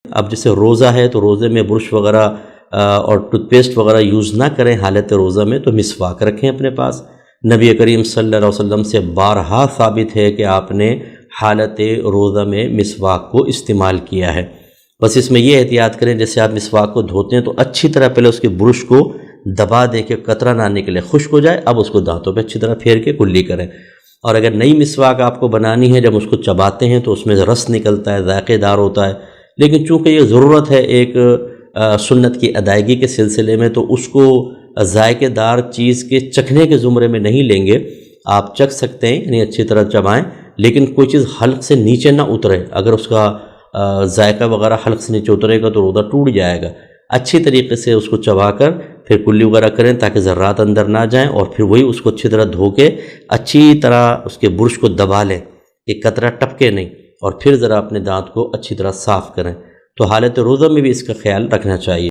اب جیسے روزہ ہے تو روزے میں برش وغیرہ اور ٹوتھ پیسٹ وغیرہ یوز نہ کریں حالت روزہ میں، تو مسواک رکھیں اپنے پاس۔ نبی کریم صلی اللہ علیہ وسلم سے بارہا ثابت ہے کہ آپ نے حالت روزہ میں مسواک کو استعمال کیا ہے۔ بس اس میں یہ احتیاط کریں، جیسے آپ مسواک کو دھوتے ہیں تو اچھی طرح پہلے اس کے برش کو دبا دیں کہ قطرہ نہ نکلے، خشک ہو جائے، اب اس کو دانتوں پہ اچھی طرح پھیر کے کلی کریں۔ اور اگر نئی مسواک آپ کو بنانی ہے، جب اس کو چباتے ہیں تو اس میں رس نکلتا ہے، ذائقے دار ہوتا ہے، لیکن چونکہ یہ ضرورت ہے ایک سنت کی ادائیگی کے سلسلے میں، تو اس کو ذائقے دار چیز کے چکھنے کے زمرے میں نہیں لیں گے۔ آپ چکھ سکتے ہیں، یعنی اچھی طرح چبائیں، لیکن کوئی چیز حلق سے نیچے نہ اترے۔ اگر اس کا ذائقہ وغیرہ حلق سے نیچے اترے گا تو روزہ ٹوٹ جائے گا۔ اچھی طریقے سے اس کو چبا کر پھر کلی وغیرہ کریں تاکہ ذرات اندر نہ جائیں، اور پھر وہی اس کو اچھی طرح دھو کے اچھی طرح اس کے برش کو دبا لیں کہ قطرہ ٹپکے نہیں، اور پھر ذرا اپنے دانت کو اچھی طرح صاف کریں۔ تو حالت روزہ میں بھی اس کا خیال رکھنا چاہیے۔